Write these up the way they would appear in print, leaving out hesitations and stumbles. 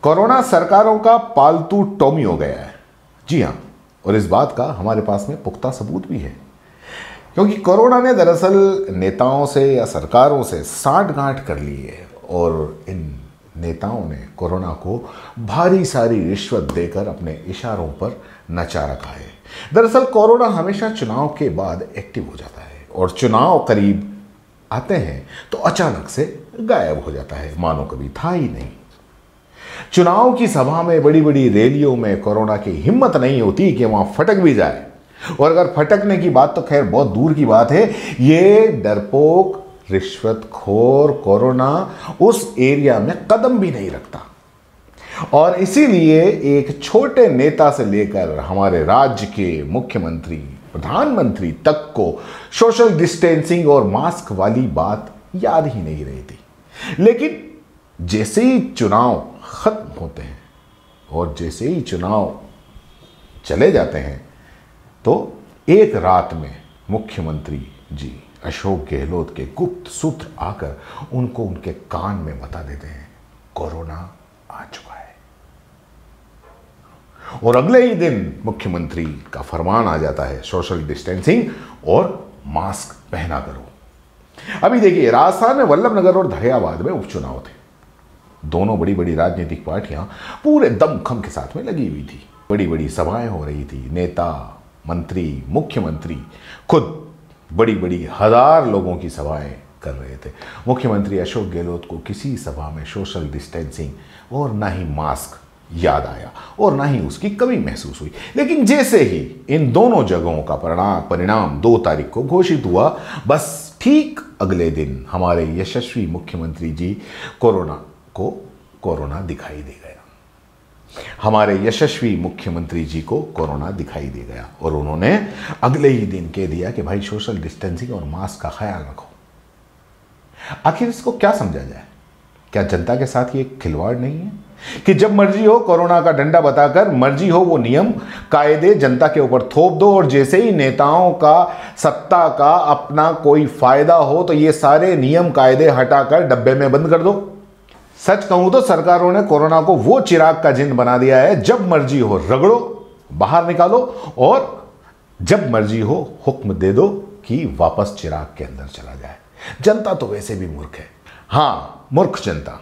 Corona सरकारों का पालतू टॉमी हो गया है। जी हां, और इस बात का हमारे पास में पुख्ता सबूत भी है, क्योंकि कोरोना ने दरअसल नेताओं से या सरकारों से सांठ-गांठ कर ली है और इन नेताओं ने कोरोना को भारी सारी रिश्वत देकर अपने इशारों पर नचा रखा है। दरअसल कोरोना हमेशा चुनाव के बाद एक्टिव हो जाता है और चुनाव करीब आते हैं तो अचानक से गायब हो जाता है, मानो कभी था ही नहीं। चुनाव की सभा में, बड़ी बड़ी रैलियों में कोरोना की हिम्मत नहीं होती कि वहां फटक भी जाए, और अगर फटकने की बात तो खैर बहुत दूर की बात है। ये डरपोक रिश्वतखोर कोरोना उस एरिया में कदम भी नहीं रखता, और इसीलिए एक छोटे नेता से लेकर हमारे राज्य के मुख्यमंत्री, प्रधानमंत्री तक को सोशल डिस्टेंसिंग और मास्क वाली बात याद ही नहीं रही थी। लेकिन जैसे ही चुनाव खत्म होते हैं और जैसे ही चुनाव चले जाते हैं तो एक रात में मुख्यमंत्री जी अशोक गहलोत के गुप्त सूत्र आकर उनको उनके कान में बता देते हैं, कोरोना आ चुका है। और अगले ही दिन मुख्यमंत्री का फरमान आ जाता है, सोशल डिस्टेंसिंग और मास्क पहना करो। अभी देखिए, राजस्थान में वल्लभनगर और दरियाबाद में उपचुनाव थे। दोनों बड़ी बड़ी राजनीतिक पार्टियां पूरे दमखम के साथ में लगी हुई थी। बड़ी बड़ी सभाएं हो रही थी, नेता, मंत्री, मुख्यमंत्री खुद बड़ी बड़ी 1000 लोगों की सभाएं कर रहे थे। मुख्यमंत्री अशोक गहलोत को किसी सभा में सोशल डिस्टेंसिंग और ना ही मास्क याद आया और ना ही उसकी कमी महसूस हुई। लेकिन जैसे ही इन दोनों जगहों का परिणाम 2 तारीख को घोषित हुआ, बस ठीक अगले दिन हमारे यशस्वी मुख्यमंत्री जी कोरोना दिखाई दे गया। हमारे यशस्वी मुख्यमंत्री जी को कोरोना दिखाई दे गया और उन्होंने अगले ही दिन कह दिया कि भाई सोशल डिस्टेंसिंग और मास्क का ख्याल रखो। आखिर इसको क्या समझा जाए? क्या जनता के साथ ये खिलवाड़ नहीं है कि जब मर्जी हो कोरोना का डंडा बताकर मर्जी हो वो नियम कायदे जनता के ऊपर थोप दो, और जैसे ही नेताओं का, सत्ता का अपना कोई फायदा हो तो ये सारे नियम कायदे हटाकर डब्बे में बंद कर दो? सच कहूं तो सरकारों ने कोरोना को वो चिराग का जिन्न बना दिया है, जब मर्जी हो रगड़ो, बाहर निकालो, और जब मर्जी हो हुक्म दे दो कि वापस चिराग के अंदर चला जाए। जनता तो वैसे भी मूर्ख है। हां, मूर्ख जनता,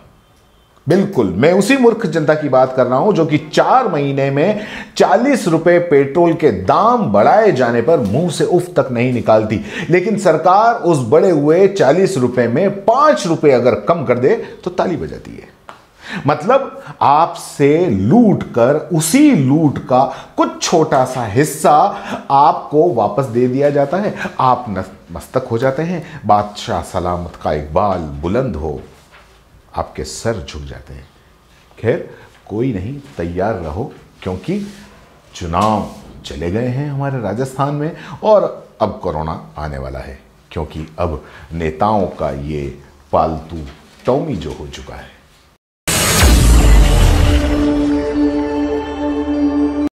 बिल्कुल मैं उसी मूर्ख जनता की बात कर रहा हूं जो कि 4 महीने में 40 रुपए पेट्रोल के दाम बढ़ाए जाने पर मुंह से उफ तक नहीं निकालती, लेकिन सरकार उस बढ़े हुए 40 रुपए में 5 रुपए अगर कम कर दे तो ताली बजाती है। मतलब आपसे लूट कर उसी लूट का कुछ छोटा सा हिस्सा आपको वापस दे दिया जाता है। आप मस्तक हो जाते हैं, बादशाह सलामत का इकबाल बुलंद हो, आपके सर झुक जाते हैं। खैर कोई नहीं, तैयार रहो, क्योंकि चुनाव चले गए हैं हमारे राजस्थान में और अब कोरोना आने वाला है, क्योंकि अब नेताओं का ये पालतू टॉमी जो हो चुका है।